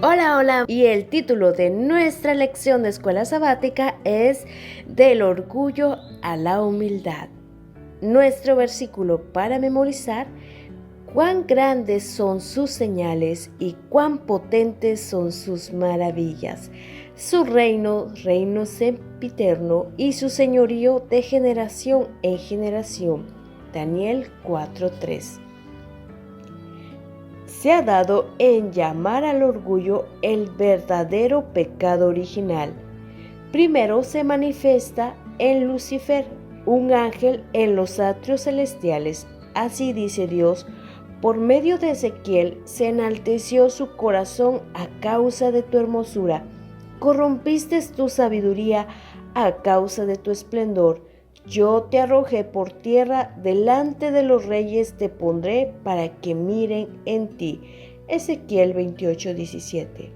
Hola, hola, y el título de nuestra lección de escuela sabática es Del orgullo a la humildad. Nuestro versículo para memorizar: cuán grandes son sus señales y cuán potentes son sus maravillas. Su reino sempiterno, y su señorío de generación en generación. Daniel 4:3. Se ha dado en llamar al orgullo el verdadero pecado original. Primero se manifiesta en Lucifer, un ángel en los atrios celestiales. Así dice Dios: por medio de Ezequiel se enalteció su corazón a causa de tu hermosura. Corrompiste tu sabiduría a causa de tu esplendor. Yo te arrojé por tierra, delante de los reyes te pondré para que miren en ti. Ezequiel 28:17.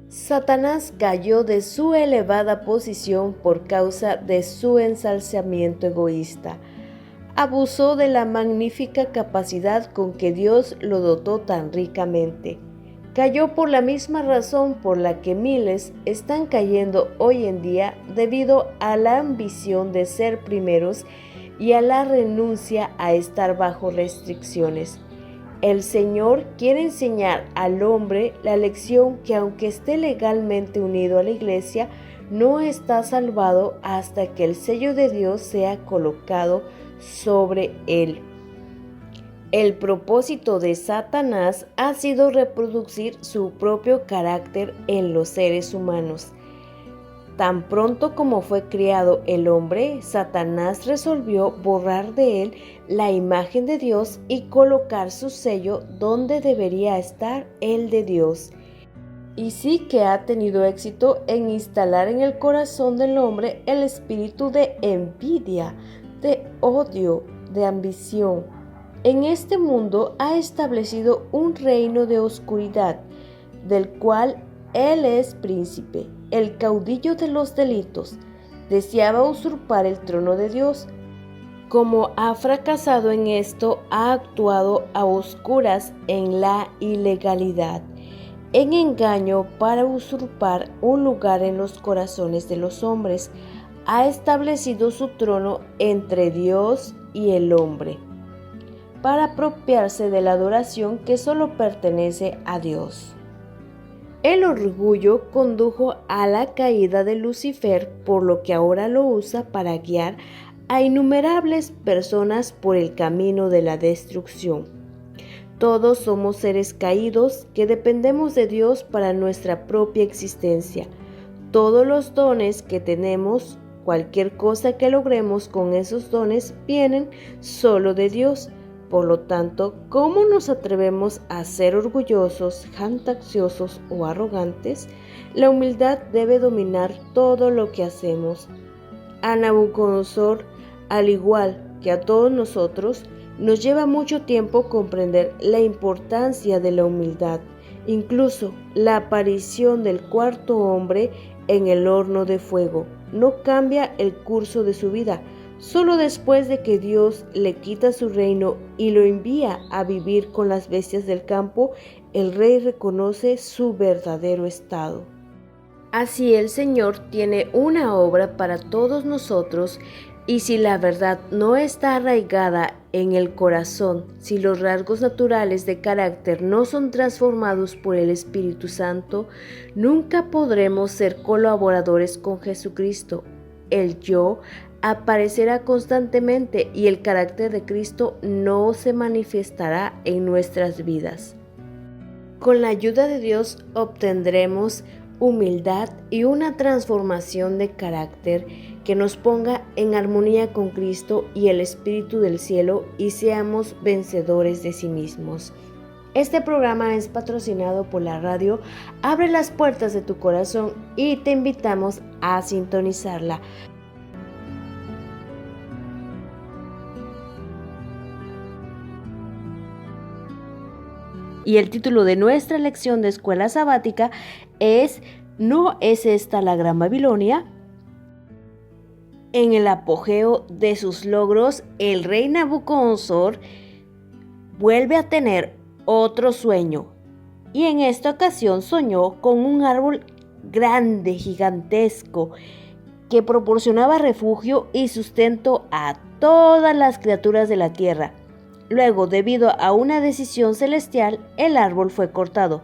Satanás cayó de su elevada posición por causa de su ensalzamiento egoísta. Abusó de la magnífica capacidad con que Dios lo dotó tan ricamente. Cayó por la misma razón por la que miles están cayendo hoy en día, debido a la ambición de ser primeros y a la renuncia a estar bajo restricciones. El Señor quiere enseñar al hombre la lección que, aunque esté legalmente unido a la Iglesia, no está salvado hasta que el sello de Dios sea colocado sobre él. El propósito de Satanás ha sido reproducir su propio carácter en los seres humanos. Tan pronto como fue creado el hombre, Satanás resolvió borrar de él la imagen de Dios y colocar su sello donde debería estar el de Dios. Y sí que ha tenido éxito en instalar en el corazón del hombre el espíritu de envidia, de odio, de ambición. En este mundo ha establecido un reino de oscuridad, del cual él es príncipe, el caudillo de los delitos. Deseaba usurpar el trono de Dios. Como ha fracasado en esto, ha actuado a oscuras en la ilegalidad, en engaño, para usurpar un lugar en los corazones de los hombres. Ha establecido su trono entre Dios y el hombre, para apropiarse de la adoración que solo pertenece a Dios. El orgullo condujo a la caída de Lucifer, por lo que ahora lo usa para guiar a innumerables personas por el camino de la destrucción. Todos somos seres caídos que dependemos de Dios para nuestra propia existencia. Todos los dones que tenemos, cualquier cosa que logremos con esos dones, vienen solo de Dios. Por lo tanto, ¿cómo nos atrevemos a ser orgullosos, jactanciosos o arrogantes? La humildad debe dominar todo lo que hacemos. A Nabucodonosor, al igual que a todos nosotros, nos lleva mucho tiempo comprender la importancia de la humildad. Incluso la aparición del cuarto hombre en el horno de fuego no cambia el curso de su vida. Solo después de que Dios le quita su reino y lo envía a vivir con las bestias del campo, el rey reconoce su verdadero estado. Así el Señor tiene una obra para todos nosotros, y si la verdad no está arraigada en el corazón, si los rasgos naturales de carácter no son transformados por el Espíritu Santo, nunca podremos ser colaboradores con Jesucristo. El yo aparecerá constantemente y el carácter de Cristo no se manifestará en nuestras vidas. Con la ayuda de Dios obtendremos humildad y una transformación de carácter que nos ponga en armonía con Cristo y el Espíritu del cielo, y seamos vencedores de sí mismos. Este programa es patrocinado por la radio Abre las puertas de tu corazón, y te invitamos a sintonizarla. Y el título de nuestra lección de escuela sabática es ¿No es esta la Gran Babilonia? En el apogeo de sus logros, el rey Nabucodonosor vuelve a tener otro sueño. y en esta ocasión soñó con un árbol grande, gigantesco, que proporcionaba refugio y sustento a todas las criaturas de la tierra. Luego, debido a una decisión celestial, el árbol fue cortado.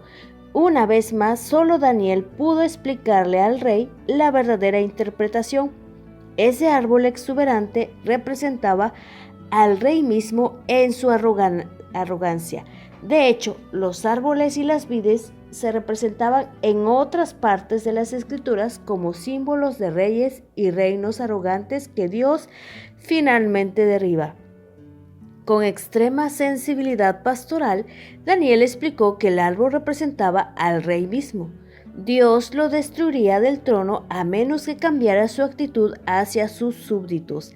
Una vez más, solo Daniel pudo explicarle al rey la verdadera interpretación. Ese árbol exuberante representaba al rey mismo en su arrogancia. De hecho, los árboles y las vides se representaban en otras partes de las escrituras como símbolos de reyes y reinos arrogantes que Dios finalmente derriba. Con extrema sensibilidad pastoral, Daniel explicó que el árbol representaba al rey mismo. Dios lo destruiría del trono a menos que cambiara su actitud hacia sus súbditos.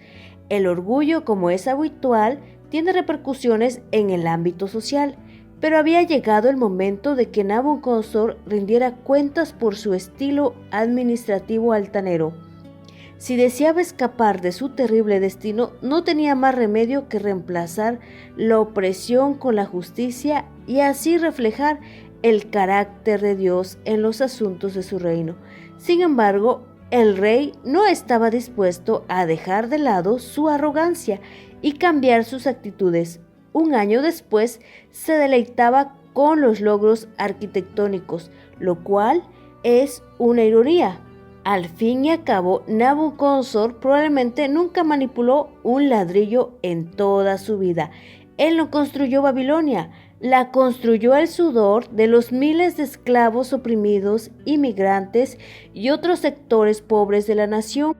El orgullo, como es habitual, tiene repercusiones en el ámbito social, pero había llegado el momento de que Nabucodonosor rindiera cuentas por su estilo administrativo altanero. Si deseaba escapar de su terrible destino, no tenía más remedio que reemplazar la opresión con la justicia y así reflejar el carácter de Dios en los asuntos de su reino. Sin embargo, el rey no estaba dispuesto a dejar de lado su arrogancia y cambiar sus actitudes. Un año después, se deleitaba con los logros arquitectónicos, lo cual es una ironía. Al fin y al cabo, Nabucodonosor probablemente nunca manipuló un ladrillo en toda su vida. Él no construyó Babilonia, la construyó el sudor de los miles de esclavos oprimidos, inmigrantes y otros sectores pobres de la nación.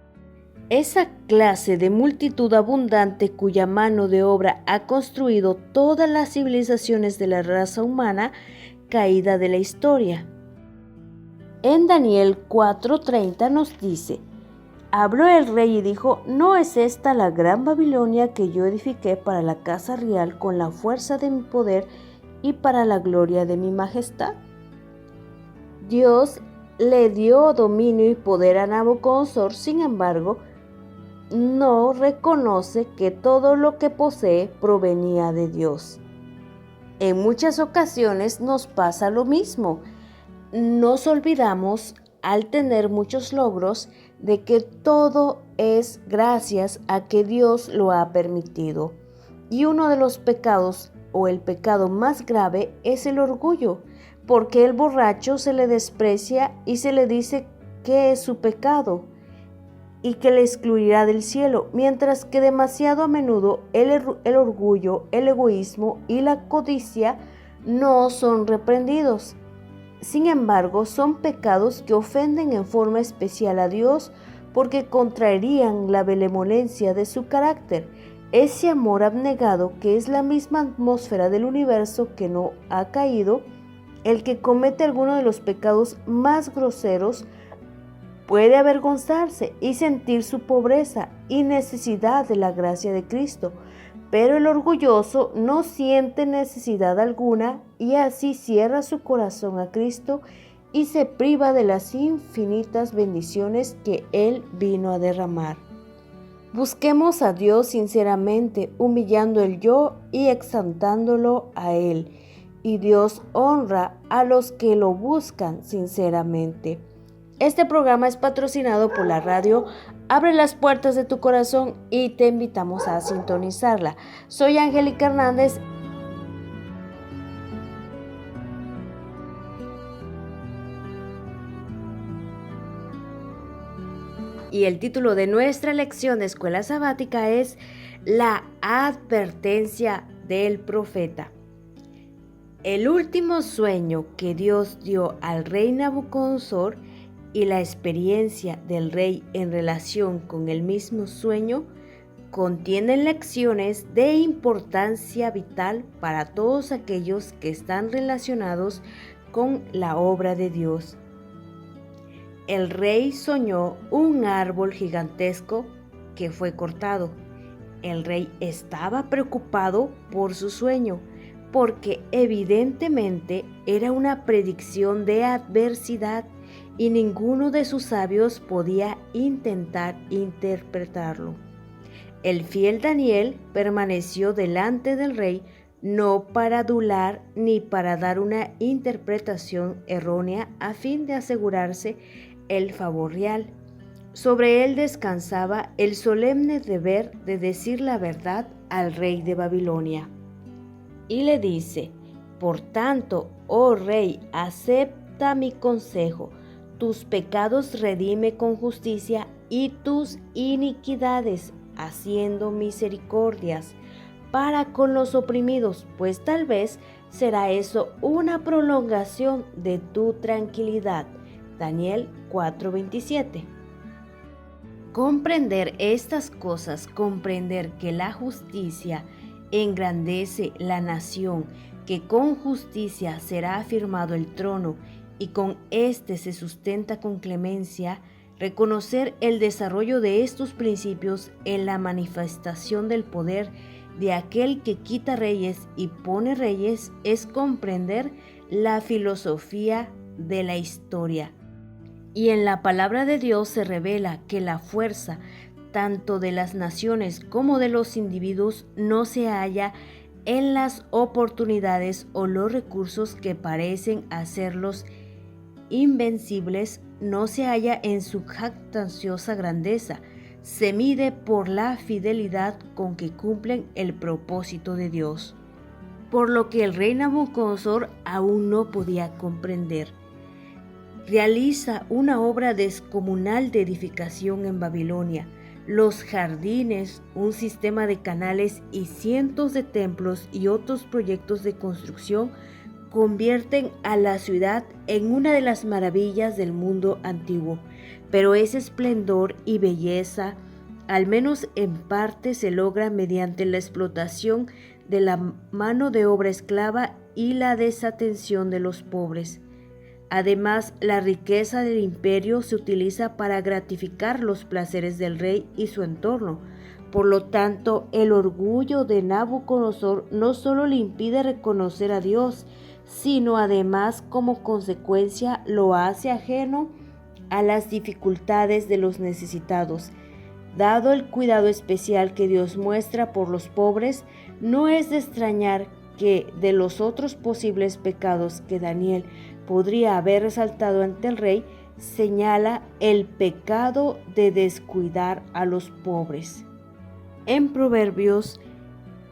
Esa clase de multitud abundante cuya mano de obra ha construido todas las civilizaciones de la raza humana caída de la historia. En Daniel 4:30 nos dice: habló el rey y dijo: ¿no es esta la gran Babilonia que yo edifiqué para la casa real con la fuerza de mi poder y para la gloria de mi majestad? Dios le dio dominio y poder a Nabucodonosor, sin embargo, no reconoce que todo lo que posee provenía de Dios. En muchas ocasiones nos pasa lo mismo. Nos olvidamos, al tener muchos logros, de que todo es gracias a que Dios lo ha permitido. Y uno de los pecados, o el pecado más grave, es el orgullo, porque el borracho se le desprecia y se le dice que es su pecado y que le excluirá del cielo, mientras que demasiado a menudo el orgullo, el egoísmo y la codicia no son reprendidos. Sin embargo, son pecados que ofenden en forma especial a Dios porque contraerían la benevolencia de su carácter, ese amor abnegado que es la misma atmósfera del universo que no ha caído. El que comete alguno de los pecados más groseros puede avergonzarse y sentir su pobreza y necesidad de la gracia de Cristo, pero el orgulloso no siente necesidad alguna y así cierra su corazón a Cristo y se priva de las infinitas bendiciones que Él vino a derramar. Busquemos a Dios sinceramente, humillando el yo y exaltándolo a Él, y Dios honra a los que lo buscan sinceramente. Este programa es patrocinado por la radio Abre las puertas de tu corazón y te invitamos a sintonizarla. Soy Angélica Hernández. Y el título de nuestra lección de escuela sabática es La advertencia del profeta. El último sueño que Dios dio al rey Nabucodonosor y la experiencia del rey en relación con el mismo sueño contienen lecciones de importancia vital para todos aquellos que están relacionados con la obra de Dios. El rey soñó un árbol gigantesco que fue cortado. El rey estaba preocupado por su sueño, porque evidentemente era una predicción de adversidad y ninguno de sus sabios podía intentar interpretarlo. El fiel Daniel permaneció delante del rey no para adular ni para dar una interpretación errónea a fin de asegurarse el favor real. Sobre él descansaba el solemne deber de decir la verdad al rey de Babilonia. Y le dice: por tanto, oh rey, acepta mi consejo, tus pecados redime con justicia y tus iniquidades haciendo misericordias para con los oprimidos, pues tal vez será eso una prolongación de tu tranquilidad. Daniel 4:27. Comprender estas cosas, comprender que la justicia engrandece la nación, que con justicia será afirmado el trono y con éste se sustenta con clemencia, reconocer el desarrollo de estos principios en la manifestación del poder de aquel que quita reyes y pone reyes, es comprender la filosofía de la historia. Y en la palabra de Dios se revela que la fuerza tanto de las naciones como de los individuos no se halla en las oportunidades o los recursos que parecen hacerlos invencibles, no se halla en su jactanciosa grandeza, se mide por la fidelidad con que cumplen el propósito de Dios. Por lo que el rey Nabucodonosor aún no podía comprender. Realiza una obra descomunal de edificación en Babilonia, los jardines, un sistema de canales y cientos de templos y otros proyectos de construcción convierten a la ciudad en una de las maravillas del mundo antiguo. Pero ese esplendor y belleza, al menos en parte, se logra mediante la explotación de la mano de obra esclava y la desatención de los pobres. Además, la riqueza del imperio se utiliza para gratificar los placeres del rey y su entorno. Por lo tanto, el orgullo de Nabucodonosor no solo le impide reconocer a Dios, sino además como consecuencia lo hace ajeno a las dificultades de los necesitados. Dado el cuidado especial que Dios muestra por los pobres, no es de extrañar que de los otros posibles pecados que Daniel podría haber resaltado ante el rey, señala el pecado de descuidar a los pobres. En Proverbios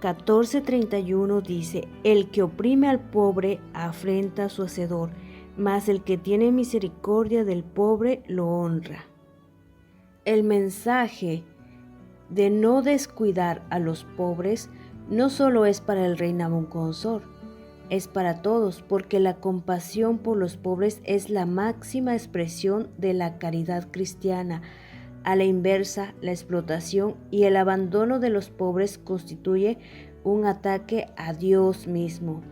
14:31 dice: el que oprime al pobre afrenta a su hacedor, mas el que tiene misericordia del pobre lo honra. El mensaje de no descuidar a los pobres no solo es para el rey Nabucodonosor, es para todos, porque la compasión por los pobres es la máxima expresión de la caridad cristiana. A la inversa, la explotación y el abandono de los pobres constituye un ataque a Dios mismo.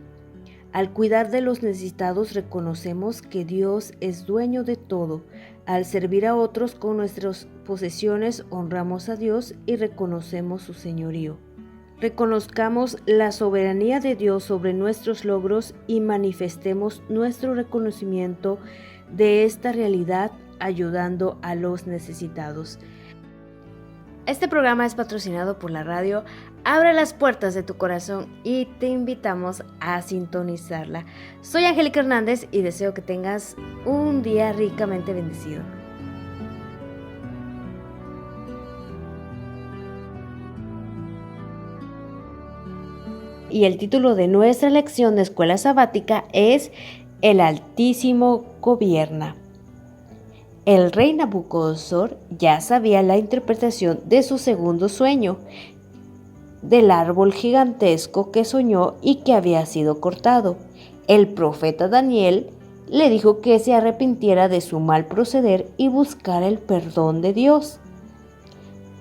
Al cuidar de los necesitados, reconocemos que Dios es dueño de todo. Al servir a otros con nuestras posesiones, honramos a Dios y reconocemos su señorío. Reconozcamos la soberanía de Dios sobre nuestros logros y manifestemos nuestro reconocimiento de esta realidad ayudando a los necesitados. Este programa es patrocinado por la radio Abre las puertas de tu corazón y te invitamos a sintonizarla. Soy Angélica Hernández y deseo que tengas un día ricamente bendecido. Y el título de nuestra lección de escuela sabática es El Altísimo gobierna. El rey Nabucodonosor ya sabía la interpretación de su segundo sueño, del árbol gigantesco que soñó y que había sido cortado. El profeta Daniel le dijo que se arrepintiera de su mal proceder y buscara el perdón de Dios.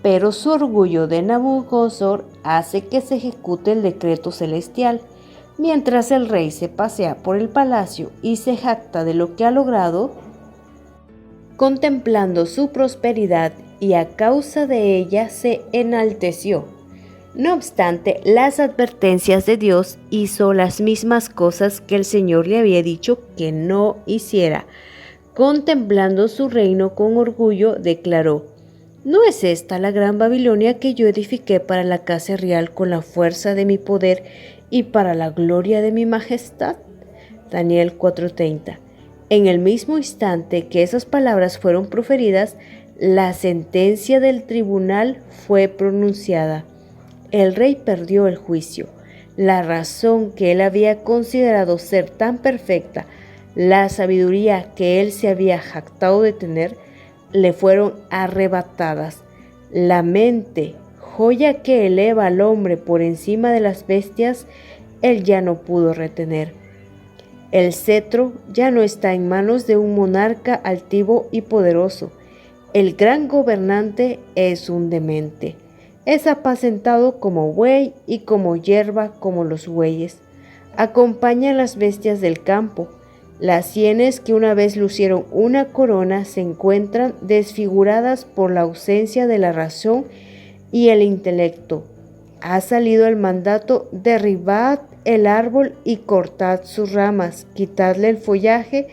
Pero su orgullo de Nabucodonosor hace que se ejecute el decreto celestial. Mientras el rey se pasea por el palacio y se jacta de lo que ha logrado, contemplando su prosperidad, y a causa de ella se enalteció. No obstante, las advertencias de Dios, hizo las mismas cosas que el Señor le había dicho que no hiciera. Contemplando su reino con orgullo, declaró: ¿no es esta la gran Babilonia que yo edifiqué para la casa real con la fuerza de mi poder y para la gloria de mi majestad. Daniel 4:30. En el mismo instante que esas palabras fueron proferidas, la sentencia del tribunal fue pronunciada. El rey perdió el juicio. La razón que él había considerado ser tan perfecta, la sabiduría que él se había jactado de tener, le fueron arrebatadas. La mente, joya que eleva al hombre por encima de las bestias, él ya no pudo retener. El cetro ya no está en manos de un monarca altivo y poderoso. El gran gobernante es un demente. Es apacentado como buey y como hierba como los bueyes. Acompaña a las bestias del campo. Las sienes que una vez lucieron una corona se encuentran desfiguradas por la ausencia de la razón y el intelecto. Ha salido el mandato: derribad el árbol y cortad sus ramas, quitadle el follaje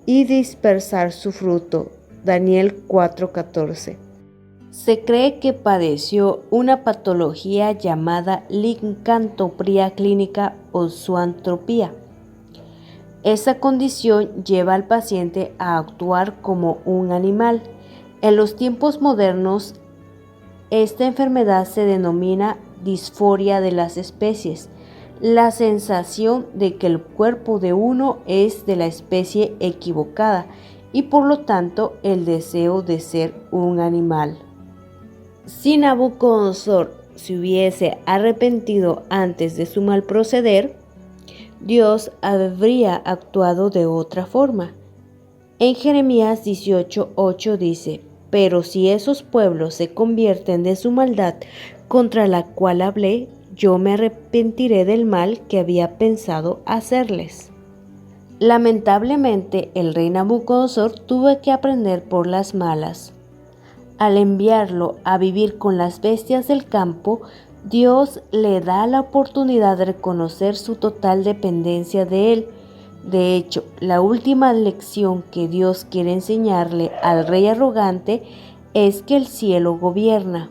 y dispersar su fruto. Daniel 4:14. Se cree que padeció una patología llamada licantropía clínica o zoantropía. Esa condición lleva al paciente a actuar como un animal. En los tiempos modernos, esta enfermedad se denomina disforia de las especies, la sensación de que el cuerpo de uno es de la especie equivocada y por lo tanto el deseo de ser un animal. Si Nabucodonosor se hubiese arrepentido antes de su mal proceder, Dios habría actuado de otra forma. En Jeremías 18:8 dice: pero si esos pueblos se convierten de su maldad contra la cual hablé, yo me arrepentiré del mal que había pensado hacerles. Lamentablemente, el rey Nabucodonosor tuvo que aprender por las malas. Al enviarlo a vivir con las bestias del campo, Dios le da la oportunidad de reconocer su total dependencia de él. De hecho, la última lección que Dios quiere enseñarle al rey arrogante es que el cielo gobierna.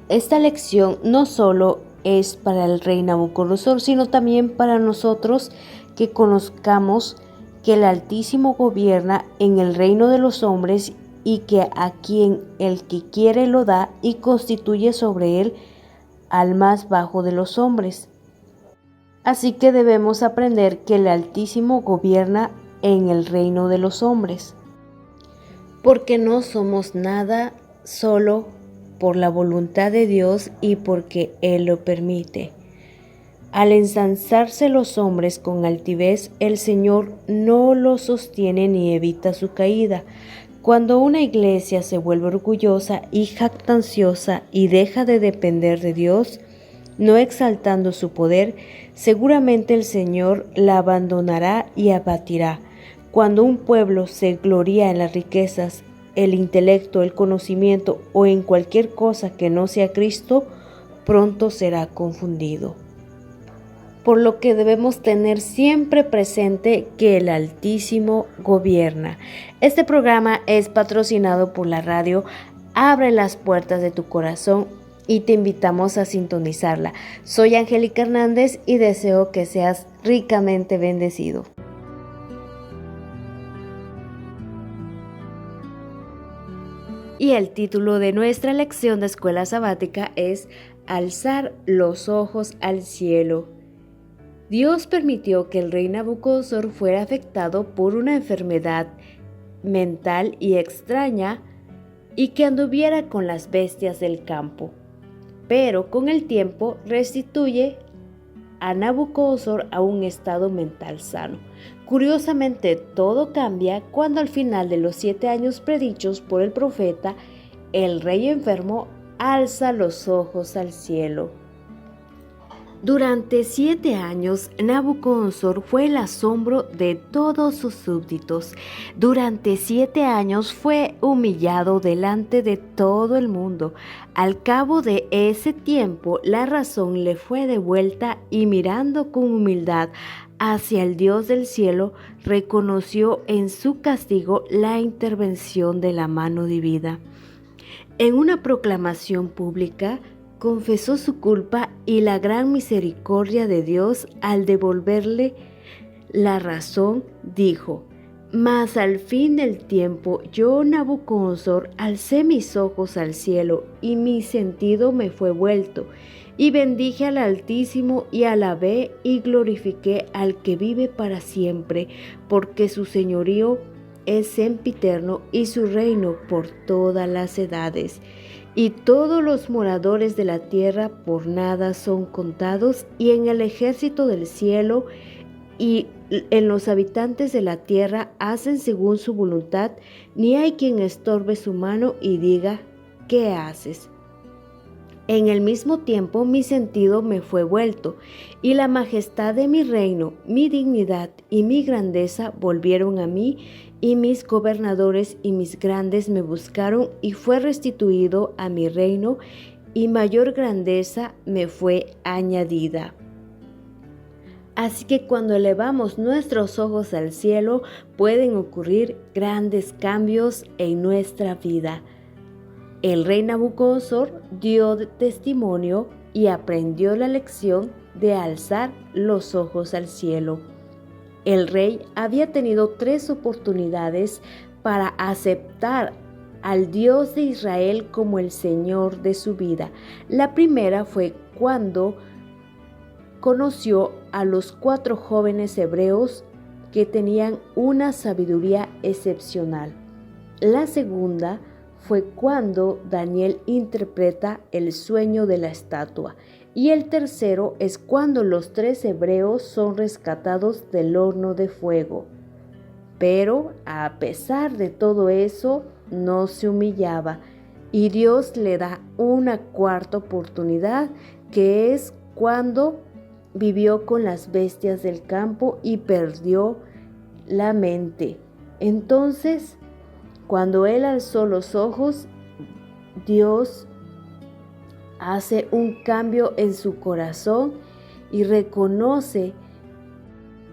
Esta lección no solo es para el rey Nabucodonosor, sino también para nosotros, que conozcamos que el Altísimo gobierna en el reino de los hombres y que a quien el que quiere lo da y constituye sobre él al más bajo de los hombres. Así que debemos aprender que el Altísimo gobierna en el reino de los hombres, porque no somos nada solo por la voluntad de Dios y porque Él lo permite. Al ensalzarse los hombres con altivez, el Señor no los sostiene ni evita su caída. Cuando una iglesia se vuelve orgullosa y jactanciosa y deja de depender de Dios, no exaltando su poder, seguramente el Señor la abandonará y abatirá. Cuando un pueblo se gloría en las riquezas, el intelecto, el conocimiento o en cualquier cosa que no sea Cristo, pronto será confundido. Por lo que debemos tener siempre presente que el Altísimo gobierna. Este programa es patrocinado por la radio Abre las puertas de tu corazón y te invitamos a sintonizarla. Soy Angélica Hernández y deseo que seas ricamente bendecido. Y el título de nuestra lección de escuela sabática es Alzar los ojos al cielo. Dios permitió que el rey Nabucodonosor fuera afectado por una enfermedad mental y extraña y que anduviera con las bestias del campo. Pero con el tiempo restituye a Nabucodonosor a un estado mental sano. Curiosamente, todo cambia cuando al final de los 7 años predichos por el profeta, el rey enfermo alza los ojos al cielo. Durante 7 años, Nabucodonosor fue el asombro de todos sus súbditos. Durante 7 años fue humillado delante de todo el mundo. Al cabo de ese tiempo, la razón le fue devuelta y mirando con humildad hacia el Dios del cielo, reconoció en su castigo la intervención de la mano divina. En una proclamación pública, confesó su culpa y la gran misericordia de Dios al devolverle la razón, dijo: Mas al fin del tiempo yo, Nabucodonosor, alcé mis ojos al cielo y mi sentido me fue vuelto, y bendije al Altísimo y alabé y glorifiqué al que vive para siempre, porque su señorío es sempiterno y su reino por todas las edades. Y todos los moradores de la tierra por nada son contados, y en el ejército del cielo y en los habitantes de la tierra hacen según su voluntad, ni hay quien estorbe su mano y diga: ¿qué haces? En el mismo tiempo mi sentido me fue vuelto, y la majestad de mi reino, mi dignidad y mi grandeza volvieron a mí, y mis gobernadores y mis grandes me buscaron, y fue restituido a mi reino, y mayor grandeza me fue añadida. Así que cuando elevamos nuestros ojos al cielo, pueden ocurrir grandes cambios en nuestra vida. El rey Nabucodonosor dio testimonio y aprendió la lección de alzar los ojos al cielo. El rey había tenido 3 oportunidades para aceptar al Dios de Israel como el Señor de su vida. La primera fue cuando conoció a los 4 jóvenes hebreos que tenían una sabiduría excepcional. La segunda fue cuando Daniel interpreta el sueño de la estatua. Y el tercero es cuando los 3 hebreos son rescatados del horno de fuego. Pero a pesar de todo eso, no se humillaba. Y Dios le da una 4ª oportunidad, que es cuando vivió con las bestias del campo y perdió la mente. Entonces, cuando él alzó los ojos, Dios hace un cambio en su corazón y reconoce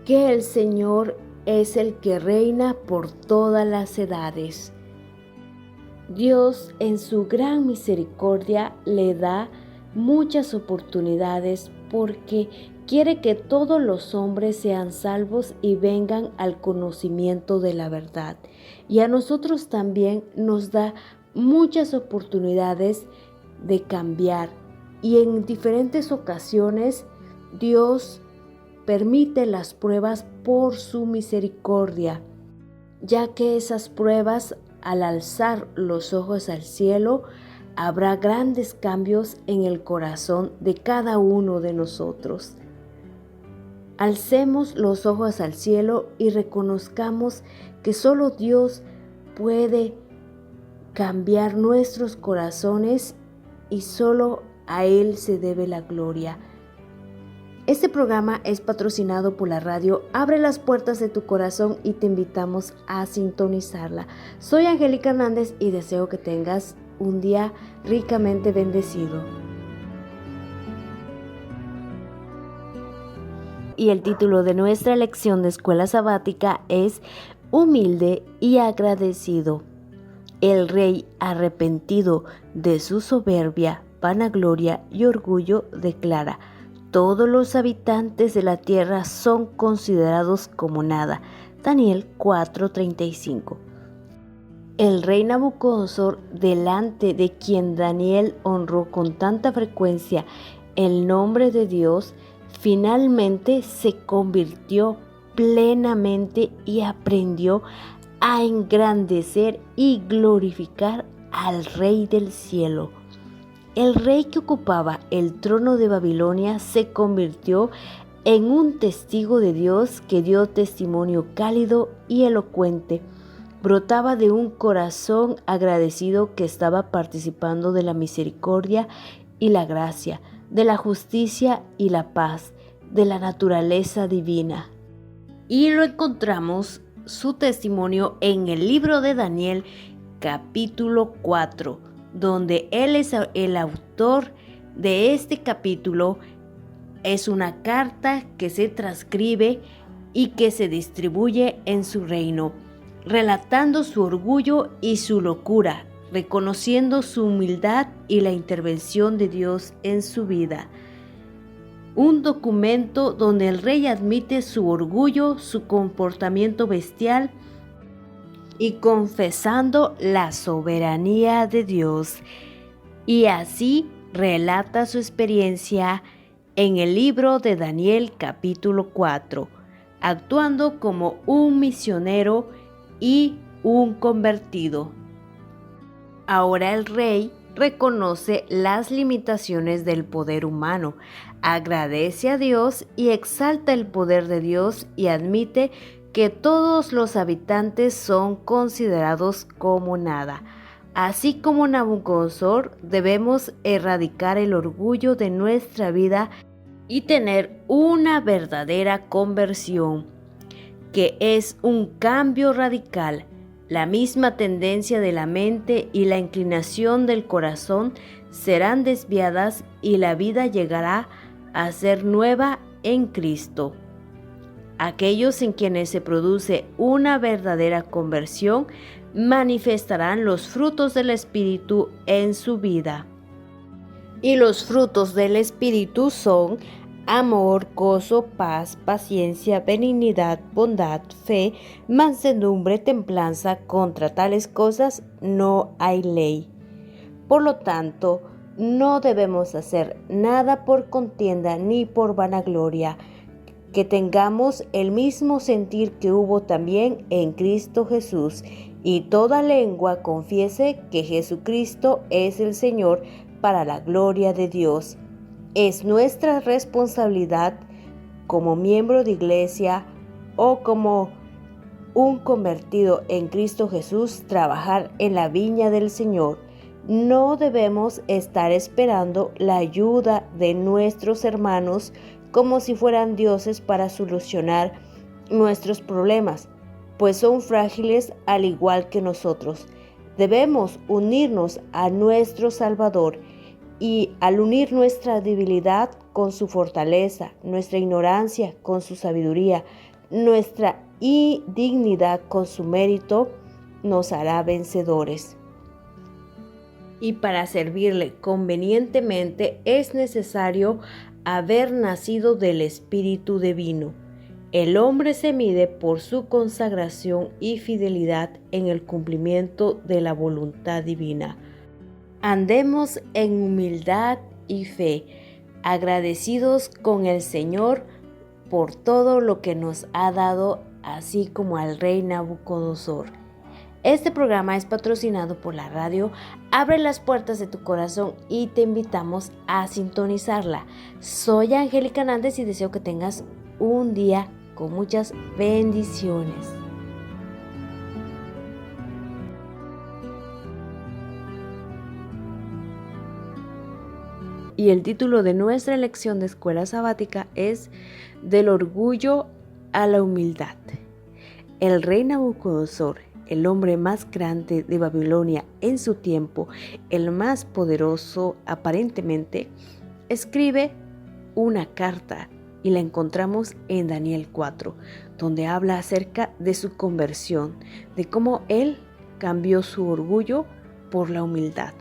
que el Señor es el que reina por todas las edades. Dios, en su gran misericordia, le da muchas oportunidades porque quiere que todos los hombres sean salvos y vengan al conocimiento de la verdad. Y a nosotros también nos da muchas oportunidades de cambiar. Y en diferentes ocasiones Dios permite las pruebas por su misericordia, ya que esas pruebas, al alzar los ojos al cielo, habrá grandes cambios en el corazón de cada uno de nosotros. Alcemos los ojos al cielo y reconozcamos que solo Dios puede cambiar nuestros corazones y solo a Él se debe la gloria. Este programa es patrocinado por la radio Abre las Puertas de tu Corazón y te invitamos a sintonizarla. Soy Angélica Hernández y deseo que tengas un día ricamente bendecido. Y el título de nuestra lección de escuela sabática es Humilde y agradecido. El rey, arrepentido de su soberbia, vanagloria y orgullo, declara: todos los habitantes de la tierra son considerados como nada. Daniel 4:35. El rey Nabucodonosor, delante de quien Daniel honró con tanta frecuencia el nombre de Dios, finalmente se convirtió plenamente y aprendió a engrandecer y glorificar al Rey del cielo. El rey que ocupaba el trono de Babilonia se convirtió en un testigo de Dios que dio testimonio cálido y elocuente. Brotaba de un corazón agradecido que estaba participando de la misericordia y la gracia, de la justicia y la paz, de la naturaleza divina. Y lo encontramos su testimonio en el libro de Daniel, capítulo 4, donde él es el autor de este capítulo. Es una carta que se transcribe y que se distribuye en su reino, relatando su orgullo y su locura, reconociendo su humildad y la intervención de Dios en su vida. Un documento donde el rey admite su orgullo, su comportamiento bestial y confesando la soberanía de Dios. Y así relata su experiencia en el libro de Daniel capítulo 4, actuando como un misionero y un convertido. Ahora el rey reconoce las limitaciones del poder humano, agradece a Dios y exalta el poder de Dios y admite que todos los habitantes son considerados como nada. Así como Nabucodonosor, debemos erradicar el orgullo de nuestra vida y tener una verdadera conversión, que es un cambio radical. La misma tendencia de la mente y la inclinación del corazón serán desviadas y la vida llegará a ser nueva en Cristo. Aquellos en quienes se produce una verdadera conversión manifestarán los frutos del Espíritu en su vida. Y los frutos del Espíritu son amor, gozo, paz, paciencia, benignidad, bondad, fe, mansedumbre, templanza. Contra tales cosas no hay ley. Por lo tanto, no debemos hacer nada por contienda ni por vanagloria, que tengamos el mismo sentir que hubo también en Cristo Jesús, y toda lengua confiese que Jesucristo es el Señor, para la gloria de Dios. Es nuestra responsabilidad como miembro de iglesia o como un convertido en Cristo Jesús trabajar en la viña del Señor. No debemos estar esperando la ayuda de nuestros hermanos como si fueran dioses para solucionar nuestros problemas, pues son frágiles al igual que nosotros. Debemos unirnos a nuestro Salvador, y al unir nuestra debilidad con su fortaleza, nuestra ignorancia con su sabiduría, nuestra indignidad con su mérito, nos hará vencedores. Y para servirle convenientemente es necesario haber nacido del Espíritu Divino. El hombre se mide por su consagración y fidelidad en el cumplimiento de la voluntad divina. Andemos en humildad y fe, agradecidos con el Señor por todo lo que nos ha dado, así como al rey Nabucodonosor. Este programa es patrocinado por la radio Abre las puertas de tu corazón y te invitamos a sintonizarla. Soy Angélica Hernández y deseo que tengas un día con muchas bendiciones. Y el título de nuestra lección de escuela sabática es Del orgullo a la humildad. El rey Nabucodonosor, el hombre más grande de Babilonia en su tiempo, el más poderoso aparentemente, escribe una carta y la encontramos en Daniel 4, donde habla acerca de su conversión, de cómo él cambió su orgullo por la humildad.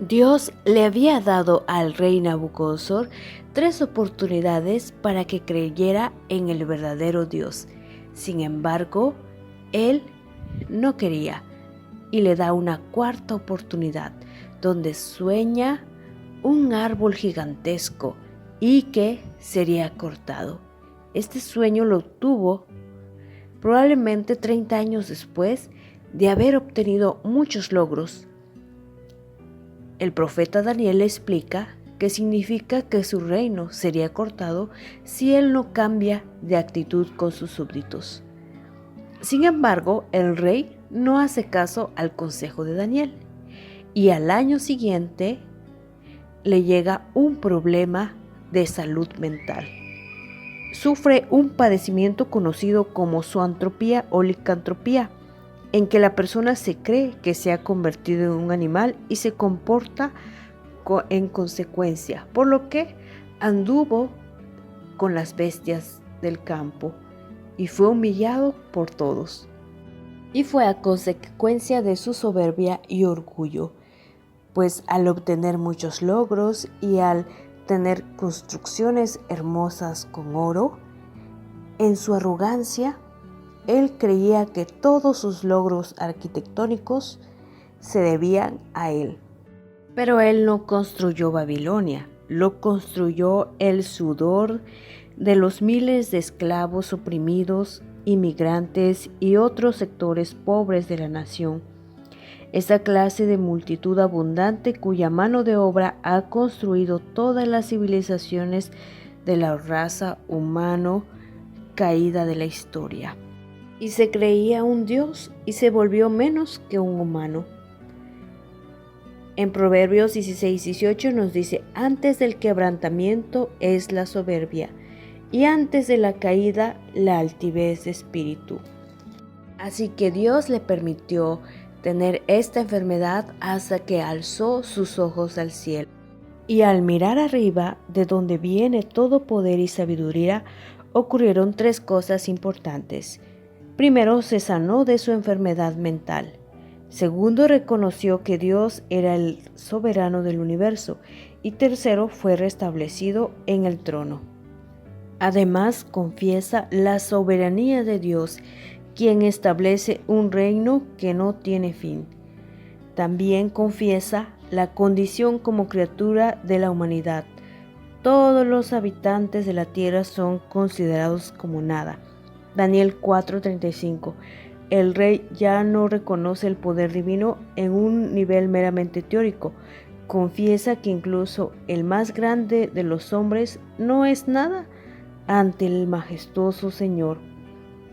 Dios le había dado al rey Nabucodonosor 3 oportunidades para que creyera en el verdadero Dios. Sin embargo, él no quería y le da una 4ª oportunidad, donde sueña un árbol gigantesco y que sería cortado. Este sueño lo tuvo probablemente 30 años después de haber obtenido muchos logros. El profeta Daniel explica que significa que su reino sería cortado si él no cambia de actitud con sus súbditos. Sin embargo, el rey no hace caso al consejo de Daniel y al año siguiente le llega un problema de salud mental. Sufre un padecimiento conocido como zoantropía o licantropía, en que la persona se cree que se ha convertido en un animal y se comporta en consecuencia, por lo que anduvo con las bestias del campo y fue humillado por todos. y fue a consecuencia de su soberbia y orgullo, pues al obtener muchos logros y al tener construcciones hermosas con oro, en su arrogancia, él creía que todos sus logros arquitectónicos se debían a él. Pero él no construyó Babilonia, lo construyó el sudor de los miles de esclavos oprimidos, inmigrantes y otros sectores pobres de la nación. Esa clase de multitud abundante cuya mano de obra ha construido todas las civilizaciones de la raza humana caída de la historia. Y se creía un dios y se volvió menos que un humano. En Proverbios 16:18 nos dice: antes del quebrantamiento es la soberbia, y antes de la caída la altivez de espíritu. Así que Dios le permitió tener esta enfermedad hasta que alzó sus ojos al cielo. Y al mirar arriba, de donde viene todo poder y sabiduría, ocurrieron tres cosas importantes. Primero, se sanó de su enfermedad mental. Segundo, reconoció que Dios era el soberano del universo. Y tercero, fue restablecido en el trono. Además, confiesa la soberanía de Dios, quien establece un reino que no tiene fin. También confiesa la condición como criatura de la humanidad. Todos los habitantes de la tierra son considerados como nada. Daniel 4:35. El rey ya no reconoce el poder divino en un nivel meramente teórico. Confiesa que incluso el más grande de los hombres no es nada ante el majestuoso Señor.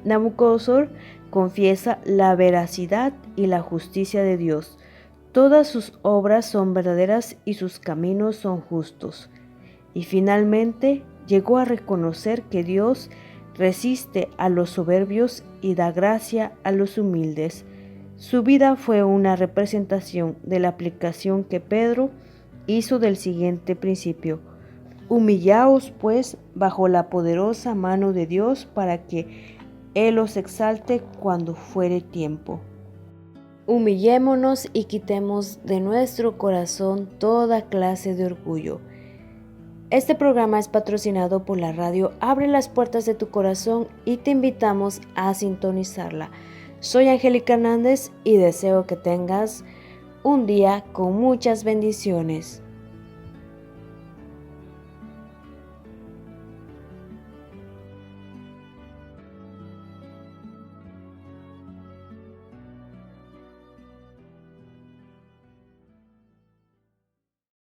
Nabucodonosor confiesa la veracidad y la justicia de Dios. Todas sus obras son verdaderas y sus caminos son justos. Y finalmente llegó a reconocer que Dios resiste a los soberbios y da gracia a los humildes. Su vida fue una representación de la aplicación que Pedro hizo del siguiente principio: humillaos pues bajo la poderosa mano de Dios para que Él os exalte cuando fuere tiempo. Humillémonos y quitemos de nuestro corazón toda clase de orgullo. Este programa es patrocinado por la radio Abre las Puertas de tu Corazón y te invitamos a sintonizarla. Soy Angélica Hernández y deseo que tengas un día con muchas bendiciones.